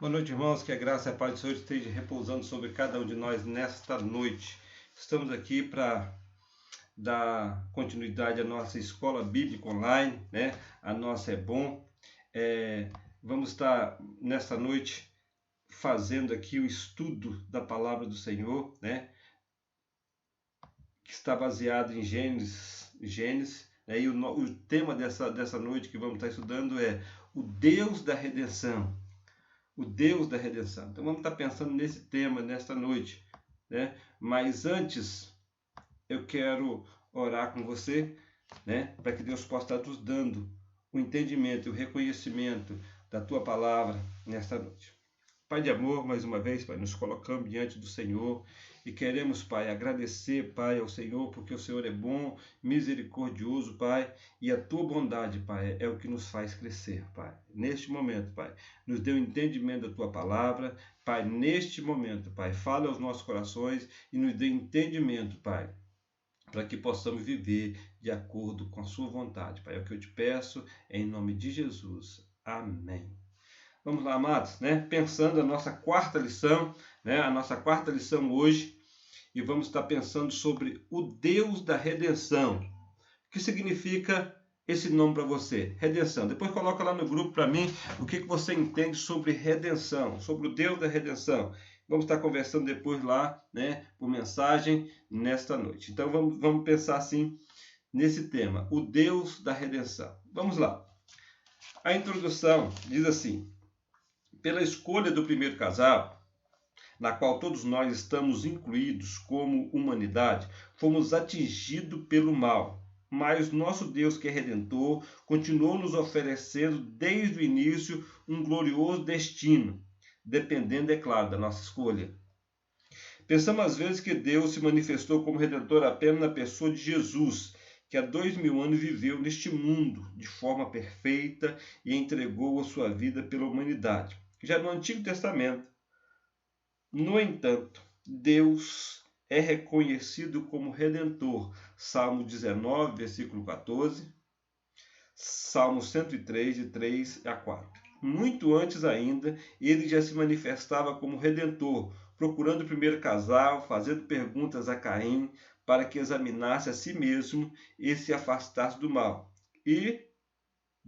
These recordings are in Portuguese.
Boa noite, irmãos, que a graça e a paz do Senhor esteja repousando sobre cada um de nós nesta noite. Estamos aqui para dar continuidade à nossa escola bíblica online, né? A nossa é bom. Vamos estar nesta noite fazendo aqui o estudo da palavra do Senhor, né? Que está baseado em Gênesis, né? E o tema dessa noite que vamos estar estudando é o Deus da redenção. O Deus da redenção. Então vamos estar pensando nesse tema nesta noite, né? Mas antes eu quero orar com você, né? Para que Deus possa estar nos dando o entendimento e o reconhecimento da tua palavra nesta noite. Pai de amor, mais uma vez, Pai, nos colocamos diante do Senhor e queremos, Pai, agradecer, Pai, ao Senhor, porque o Senhor é bom, misericordioso, Pai, e a tua bondade, Pai, é o que nos faz crescer, Pai. Neste momento, Pai, nos dê o entendimento da tua palavra, Pai, neste momento, Pai, fala aos nossos corações e nos dê entendimento, Pai, para que possamos viver de acordo com a sua vontade, Pai. É o que eu te peço, em nome de Jesus. Amém. Vamos lá, amados, né? Pensando a nossa quarta lição, né? A nossa quarta lição hoje, e vamos estar pensando sobre o Deus da redenção. O que significa esse nome para você? Redenção. Depois coloca lá no grupo para mim o que você entende sobre redenção, sobre o Deus da redenção. Vamos estar conversando depois lá, né? Por mensagem nesta noite. Então vamos pensar assim nesse tema, o Deus da redenção. Vamos lá. A introdução diz assim: pela escolha do primeiro casal, na qual todos nós estamos incluídos como humanidade, fomos atingidos pelo mal. Mas nosso Deus, que é Redentor, continuou nos oferecendo desde o início um glorioso destino, dependendo, é claro, da nossa escolha. Pensamos às vezes que Deus se manifestou como Redentor apenas na pessoa de Jesus, que há 2000 anos viveu neste mundo de forma perfeita e entregou a sua vida pela humanidade. Já no Antigo Testamento, no entanto, Deus é reconhecido como Redentor. Salmo 19, versículo 14, Salmo 103, de 3 a 4. Muito antes ainda, ele já se manifestava como Redentor, procurando o primeiro casal, fazendo perguntas a Caim para que examinasse a si mesmo e se afastasse do mal. E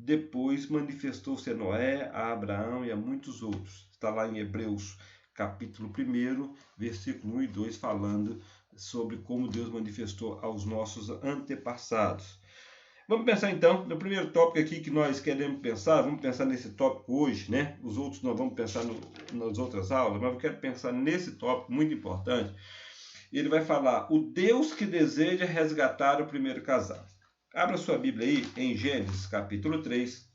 depois manifestou-se a Noé, a Abraão e a muitos outros. Está lá em Hebreus, capítulo 1, versículo 1 e 2, falando sobre como Deus manifestou aos nossos antepassados. Vamos pensar então no primeiro tópico aqui que nós queremos pensar. Vamos pensar nesse tópico hoje, né? Os outros nós vamos pensar nas outras aulas, mas eu quero pensar nesse tópico muito importante. Ele vai falar o Deus que deseja resgatar o primeiro casal. Abra sua Bíblia aí em Gênesis, capítulo 3,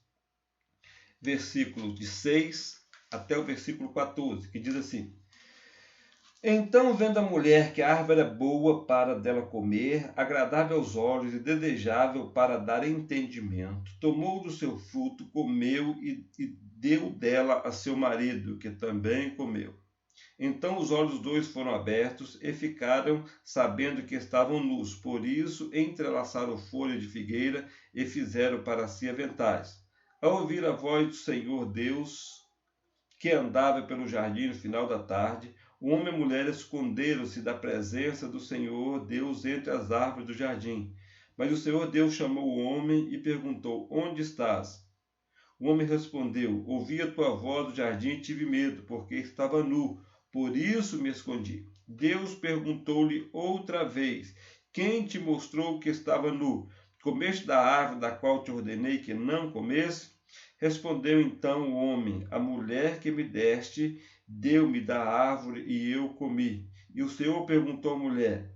versículo de 6 até o versículo 14, que diz assim: então, vendo a mulher que a árvore era boa para dela comer, agradável aos olhos e desejável para dar entendimento, tomou do seu fruto, comeu e deu dela a seu marido, que também comeu. Então os olhos dos dois foram abertos e ficaram sabendo que estavam nus. Por isso entrelaçaram folha de figueira e fizeram para si aventais. Ao ouvir a voz do Senhor Deus, que andava pelo jardim no final da tarde, o homem e a mulher esconderam-se da presença do Senhor Deus entre as árvores do jardim. Mas o Senhor Deus chamou o homem e perguntou: onde estás? O homem respondeu: ouvi a tua voz do jardim e tive medo, porque estava nu. Por isso me escondi. Deus perguntou-lhe outra vez: quem te mostrou que estava nu? Comeste da árvore da qual te ordenei que não comesse? Respondeu então o homem: a mulher que me deste deu-me da árvore e eu comi. E o Senhor perguntou à mulher: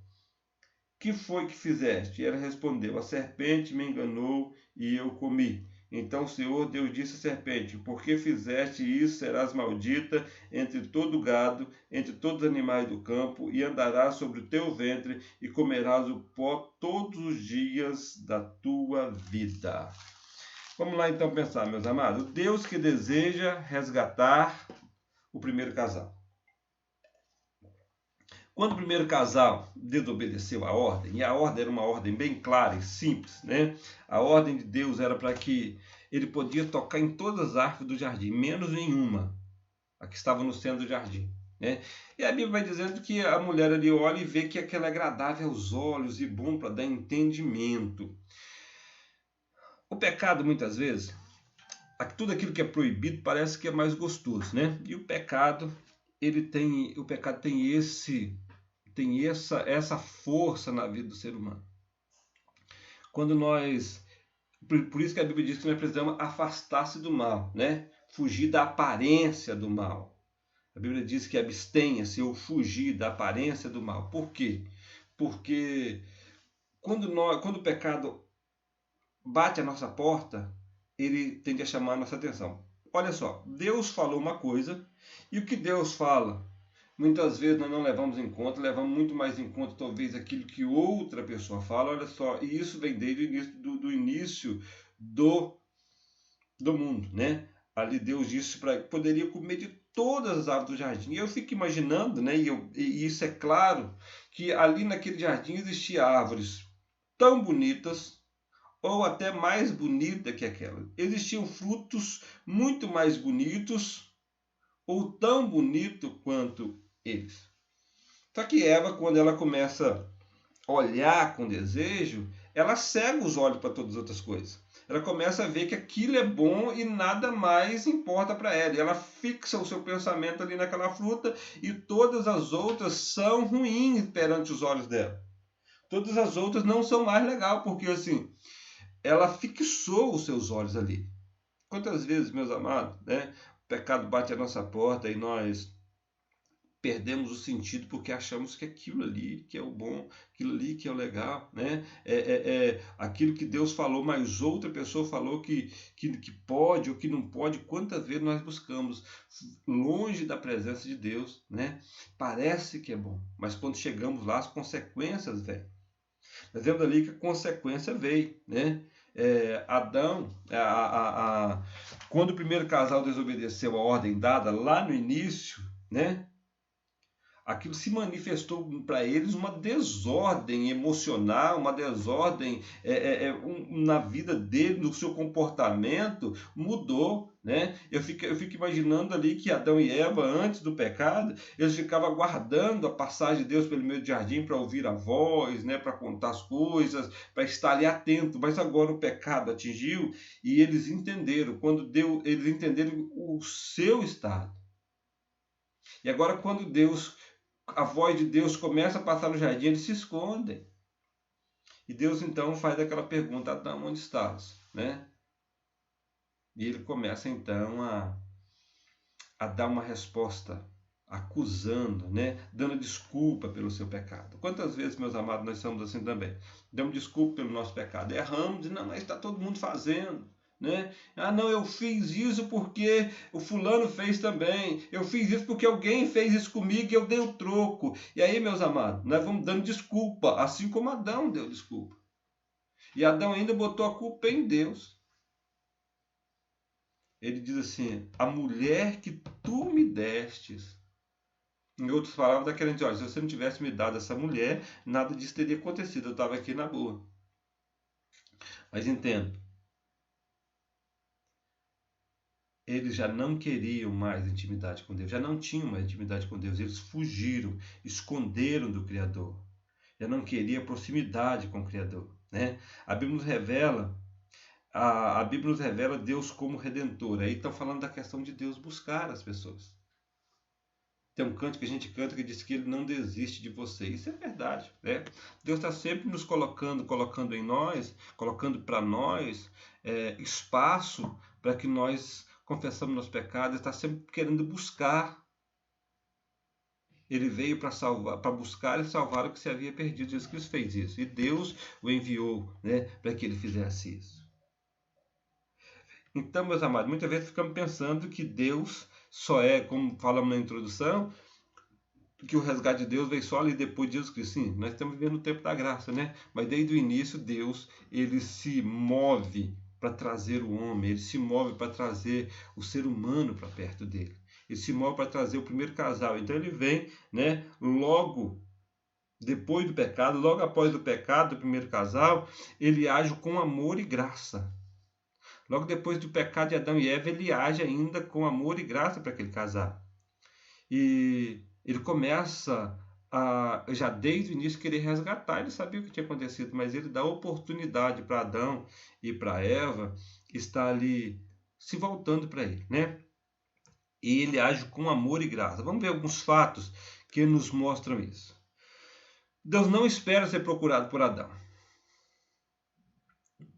que foi que fizeste? E ela respondeu: a serpente me enganou e eu comi. Então o Senhor Deus disse à serpente: porque fizeste isso, serás maldita entre todo o gado, entre todos os animais do campo, e andarás sobre o teu ventre, e comerás o pó todos os dias da tua vida. Vamos lá então pensar, meus amados. O Deus que deseja resgatar o primeiro casal. Quando o primeiro casal desobedeceu a ordem, e a ordem era uma ordem bem clara e simples, né? A ordem de Deus era para que ele podia tocar em todas as árvores do jardim, menos em uma. a que estava no centro do jardim, né? E a Bíblia vai dizendo que a mulher ali olha e vê que aquilo é agradável aos olhos e bom para dar entendimento. O pecado, muitas vezes, tudo aquilo que é proibido parece que é mais gostoso, né? E o pecado, o pecado tem essa força na vida do ser humano. Quando nós, por isso que a Bíblia diz que nós precisamos afastar-se do mal, né? Fugir da aparência do mal. A Bíblia diz que abstenha-se ou fugir da aparência do mal. Por quê? Porque quando o pecado bate a nossa porta, ele tende a chamar a nossa atenção. Olha só, Deus falou uma coisa, e o que Deus fala, muitas vezes nós não levamos em conta, levamos muito mais em conta talvez aquilo que outra pessoa fala. Olha só, e isso vem desde o início do início do mundo, né? Ali Deus disse para que poderia comer de todas as árvores do jardim. E eu fico imaginando, né? E isso é claro, que ali naquele jardim existiam árvores tão bonitas, ou até mais bonita que aquela. Existiam frutos muito mais bonitos, ou tão bonito quanto eles. Só que Eva, quando ela começa a olhar com desejo, ela cega os olhos para todas as outras coisas. Ela começa a ver que aquilo é bom e nada mais importa para ela. E ela fixa o seu pensamento ali naquela fruta, e todas as outras são ruins perante os olhos dela. Todas as outras não são mais legais, porque assim, ela fixou os seus olhos ali. Quantas vezes, meus amados, né, o pecado bate à nossa porta e nós perdemos o sentido porque achamos que aquilo ali que é o bom, aquilo ali que é o legal, né? Aquilo que Deus falou, mas outra pessoa falou que pode ou que não pode. Quantas vezes nós buscamos longe da presença de Deus, né? Parece que é bom, mas quando chegamos lá, as consequências vêm. Nós vemos ali que a consequência veio, né? Adão, quando o primeiro casal desobedeceu a ordem dada lá no início, né? Aquilo se manifestou para eles uma desordem emocional, uma desordem na vida dele, no seu comportamento, mudou, né? Eu fico imaginando ali que Adão e Eva, antes do pecado, eles ficavam aguardando a passagem de Deus pelo meio do jardim para ouvir a voz, né? Para contar as coisas, para estar ali atento. Mas agora o pecado atingiu e eles entenderam, eles entenderam o seu estado. E agora quando a voz de Deus começa a passar no jardim, eles se escondem. E Deus então faz aquela pergunta: Adão, onde estás? Né? E ele começa então a dar uma resposta, acusando, né? Dando desculpa pelo seu pecado. Quantas vezes, meus amados, nós somos assim também? Damos desculpa pelo nosso pecado. Erramos, e não, mas está todo mundo fazendo. Né? Ah, não, eu fiz isso porque o fulano fez também. Eu fiz isso porque alguém fez isso comigo e eu dei o troco. E aí, meus amados, nós vamos dando desculpa, assim como Adão deu desculpa. E Adão ainda botou a culpa em Deus. Ele diz assim: a mulher que tu me destes. Em outras palavras, daquela gente, olha, se você não tivesse me dado essa mulher, nada disso teria acontecido. Eu estava aqui na boa. Mas entendo. Eles já não queriam mais intimidade com Deus, já não tinham mais intimidade com Deus, eles fugiram, esconderam do Criador, já não queriam proximidade com o Criador, né? A Bíblia nos revela, a Bíblia nos revela Deus como Redentor. Aí estão falando da questão de Deus buscar as pessoas. Tem um canto que a gente canta que diz que Ele não desiste de você. Isso é verdade, né? Deus está sempre nos colocando em nós, colocando para nós espaço para que nós confessamos nossos pecados. Está sempre querendo buscar. Ele veio para salvar, para buscar e salvar o que se havia perdido. Jesus Cristo fez isso. E Deus o enviou, né, para que ele fizesse isso. Então, meus amados, muitas vezes ficamos pensando que Deus só é, como falamos na introdução, que o resgate de Deus veio só ali depois de Jesus Cristo. Sim, nós estamos vivendo o tempo da graça, né? Mas desde o início, Deus, ele se move para trazer o homem, ele se move para trazer o ser humano para perto dele. Ele se move para trazer o primeiro casal. Então ele vem, né, logo depois do pecado, logo após o pecado do primeiro casal, ele age com amor e graça. Logo depois do pecado de Adão e Eva, ele age ainda com amor e graça para aquele casal. E ele começa já desde o início, querer resgatar. Ele sabia o que tinha acontecido, mas ele dá oportunidade para Adão e para Eva estar ali se voltando para ele, né? E ele age com amor e graça. Vamos ver alguns fatos que nos mostram isso. Deus não espera ser procurado por Adão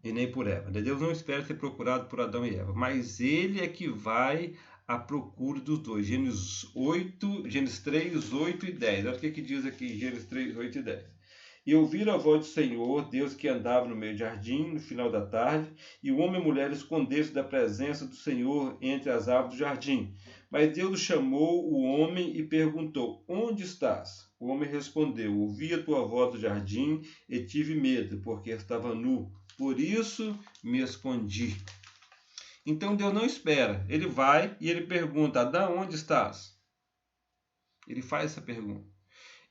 e nem por Eva. Deus não espera ser procurado por Adão e Eva, mas ele é que vai à procura dos dois. Gênesis 3, 8 e 10. Olha o que diz aqui, Gênesis 3, 8 e 10. E ouviram a voz do Senhor, Deus que andava no meio do jardim, no final da tarde, e o homem e a mulher esconderam-se da presença do Senhor entre as árvores do jardim. Mas Deus chamou o homem e perguntou: onde estás? O homem respondeu: ouvi a tua voz do jardim e tive medo, porque estava nu. Por isso me escondi. Então Deus não espera. Ele vai e ele pergunta: Adão, onde estás? Ele faz essa pergunta.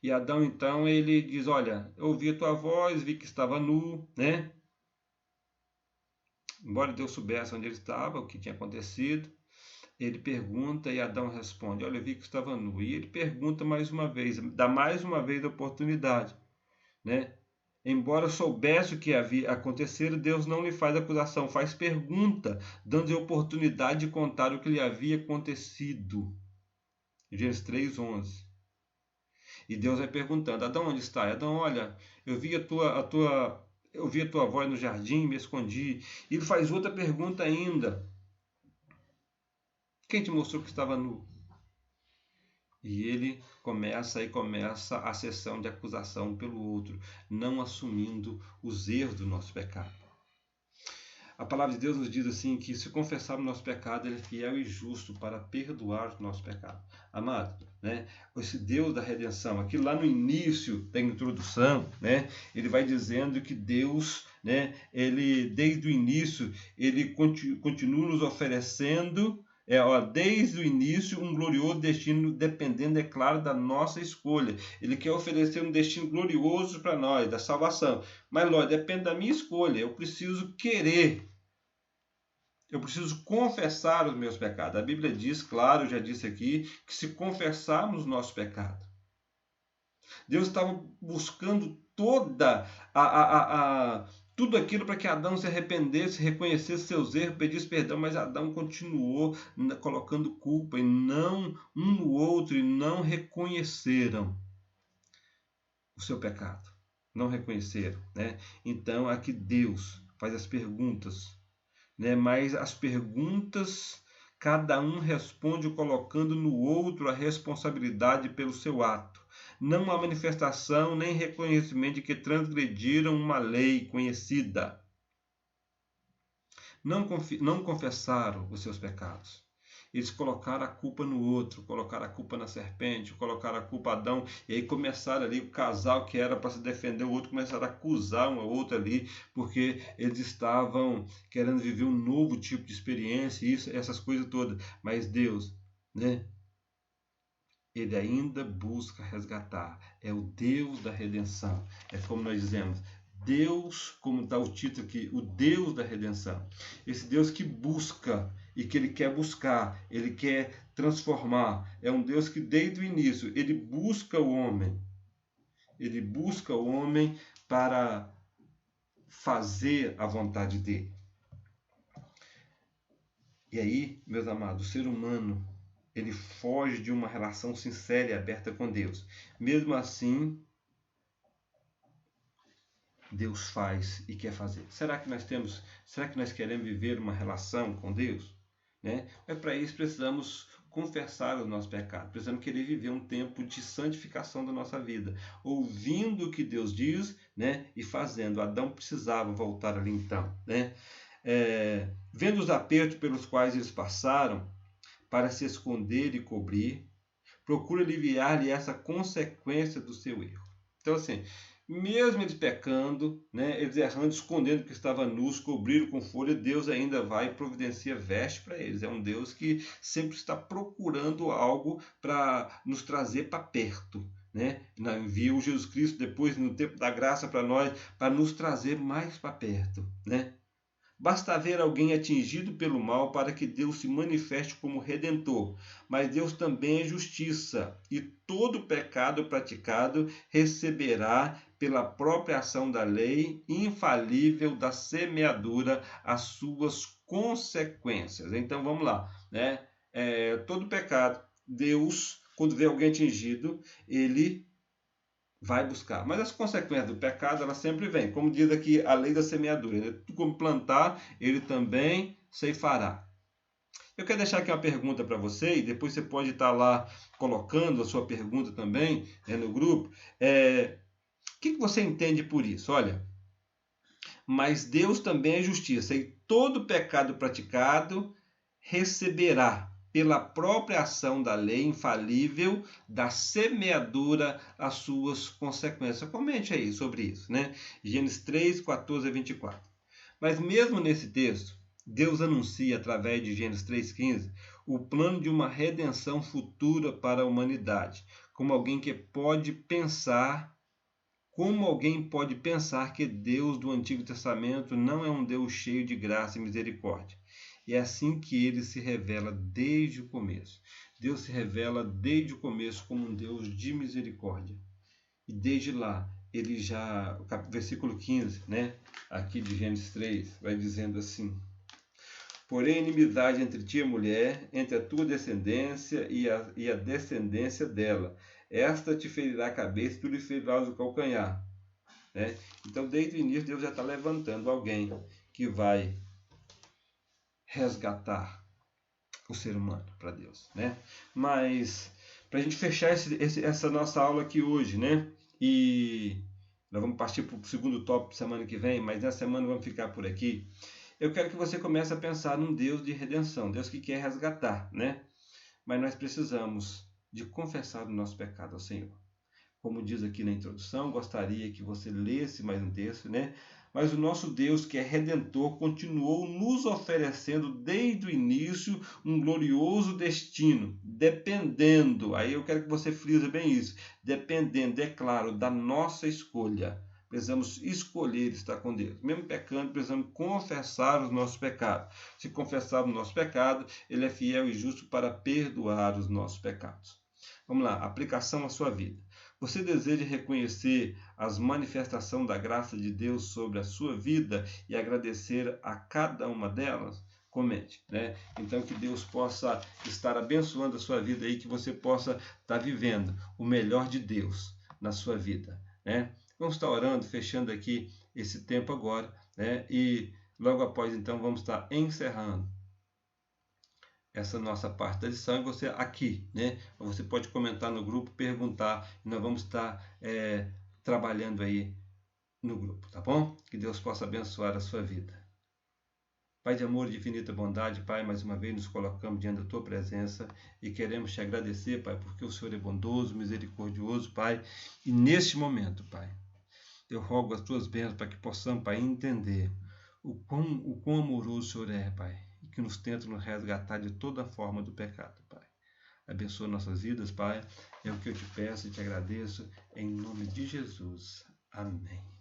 E Adão, então, ele diz: olha, eu ouvi a tua voz, vi que estava nu, né? Embora Deus soubesse onde ele estava, o que tinha acontecido, ele pergunta e Adão responde: olha, eu vi que estava nu. E ele pergunta mais uma vez, dá mais uma vez a oportunidade, né? Embora soubesse o que havia acontecido, Deus não lhe faz acusação, faz pergunta, dando-lhe oportunidade de contar o que lhe havia acontecido. Gênesis 3:11. E Deus vai perguntando: Adão, onde está? Adão, olha, eu vi a tua voz no jardim, me escondi. E ele faz outra pergunta ainda: quem te mostrou que estava nu? E ele começa a sessão de acusação pelo outro, não assumindo os erros do nosso pecado. A palavra de Deus nos diz assim que se confessarmos nosso pecado, ele é fiel e justo para perdoar o nosso pecado. Amado, né? Esse Deus da redenção, aqui lá no início da introdução, né? Ele vai dizendo que Deus, né? Ele desde o início, ele continua nos oferecendo desde o início, um glorioso destino, dependendo, é claro, da nossa escolha. Ele quer oferecer um destino glorioso para nós, da salvação. Mas, Ló, depende da minha escolha. Eu preciso querer. Eu preciso confessar os meus pecados. A Bíblia diz, claro, eu já disse aqui, que se confessarmos o nosso pecado. Deus estava buscando tudo aquilo para que Adão se arrependesse, reconhecesse seus erros, pedisse perdão, mas Adão continuou colocando culpa e não um no outro e não reconheceram o seu pecado. Não reconheceram, né? Então aqui Deus faz as perguntas, né? Mas as perguntas cada um responde colocando no outro a responsabilidade pelo seu ato. Não há manifestação nem reconhecimento de que transgrediram uma lei conhecida. Não confessaram os seus pecados. Eles colocaram a culpa no outro, colocaram a culpa na serpente, colocaram a culpa a Adão, e aí começaram ali, o casal que era para se defender o outro, começaram a acusar um ao outro ali, porque eles estavam querendo viver um novo tipo de experiência, essas coisas todas. Mas Deus, né? Ele ainda busca resgatar. É o Deus da redenção. É como nós dizemos, Deus, como está o título aqui, o Deus da redenção. Esse Deus que busca e que ele quer buscar, ele quer transformar. É um Deus que desde o início, ele busca o homem. Ele busca o homem para fazer a vontade dele. E aí, meus amados, o ser humano, ele foge de uma relação sincera e aberta com Deus. Mesmo assim, Deus faz e quer fazer. Será que nós queremos viver uma relação com Deus? Né? Mas para isso precisamos confessar os nossos pecados. Precisamos querer viver um tempo de santificação da nossa vida, ouvindo o que Deus diz, né? E fazendo. Adão precisava voltar ali então, né? Vendo os apertos pelos quais eles passaram, para se esconder e cobrir, procura aliviar-lhe essa consequência do seu erro. Então, assim, mesmo eles pecando, né, eles errando, escondendo que estava nus, cobriram com folha, Deus ainda vai e providencia veste para eles. É um Deus que sempre está procurando algo para nos trazer para perto. Né? Enviou Jesus Cristo depois, no tempo da graça, para nós, para nos trazer mais para perto. Né? Basta ver alguém atingido pelo mal para que Deus se manifeste como redentor. Mas Deus também é justiça, e todo pecado praticado receberá, pela própria ação da lei infalível da semeadura, as suas consequências. Então vamos lá, né? Todo pecado, Deus, quando vê alguém atingido, ele vai buscar. Mas as consequências do pecado, elas sempre vêm. Como diz aqui a lei da semeadura, né? Como plantar, ele também ceifará. Eu quero deixar aqui uma pergunta para você, e depois você pode estar lá colocando a sua pergunta também, no grupo. O que você entende por isso? Olha, mas Deus também é justiça, e todo pecado praticado receberá, pela própria ação da lei infalível, da semeadura, as suas consequências. Comente aí sobre isso, né? Gênesis 3, 14 a 24. Mas mesmo nesse texto, Deus anuncia, através de Gênesis 3,15, o plano de uma redenção futura para a humanidade, como alguém pode pensar que Deus do Antigo Testamento não é um Deus cheio de graça e misericórdia? É assim que ele se revela desde o começo. Deus se revela desde o começo como um Deus de misericórdia. E desde lá, ele já, versículo 15, né, aqui de Gênesis 3, vai dizendo assim: porém, inimizade entre ti e a mulher, entre a tua descendência e a descendência dela. Esta te ferirá a cabeça e tu lhe ferirás o calcanhar. Né? Então, desde o início, Deus já está levantando alguém que vai resgatar o ser humano para Deus, né? Mas, para a gente fechar essa nossa aula aqui hoje, né? E nós vamos partir para o segundo tópico semana que vem, mas nessa semana vamos ficar por aqui. Eu quero que você comece a pensar num Deus de redenção, Deus que quer resgatar, né? Mas nós precisamos de confessar o nosso pecado ao Senhor. Como diz aqui na introdução, gostaria que você lesse mais um texto, né? Mas o nosso Deus, que é redentor, continuou nos oferecendo desde o início um glorioso destino, dependendo, aí eu quero que você frise bem isso, dependendo, é claro, da nossa escolha. Precisamos escolher estar com Deus. Mesmo pecando, precisamos confessar os nossos pecados. Se confessarmos o nosso pecado, Ele é fiel e justo para perdoar os nossos pecados. Vamos lá, aplicação à sua vida. Você deseja reconhecer as manifestações da graça de Deus sobre a sua vida e agradecer a cada uma delas? Comente, né? Então, que Deus possa estar abençoando a sua vida aí, que você possa estar vivendo o melhor de Deus na sua vida, né? Vamos estar orando, fechando aqui esse tempo agora, né? E logo após, então, vamos estar encerrando essa nossa parte da lição, e você aqui, né? Você pode comentar no grupo, perguntar, e nós vamos estar trabalhando aí no grupo, tá bom? Que Deus possa abençoar a sua vida. Pai de amor e de infinita bondade, Pai, mais uma vez nos colocamos diante da Tua presença e queremos Te agradecer, Pai, porque o Senhor é bondoso, misericordioso, Pai, e neste momento, Pai, eu rogo as Tuas bênçãos para que possamos, Pai, entender o quão amoroso o Senhor é, Pai, que nos tenta nos resgatar de toda forma do pecado, Pai. Abençoa nossas vidas, Pai. É o que eu te peço e te agradeço, em nome de Jesus. Amém.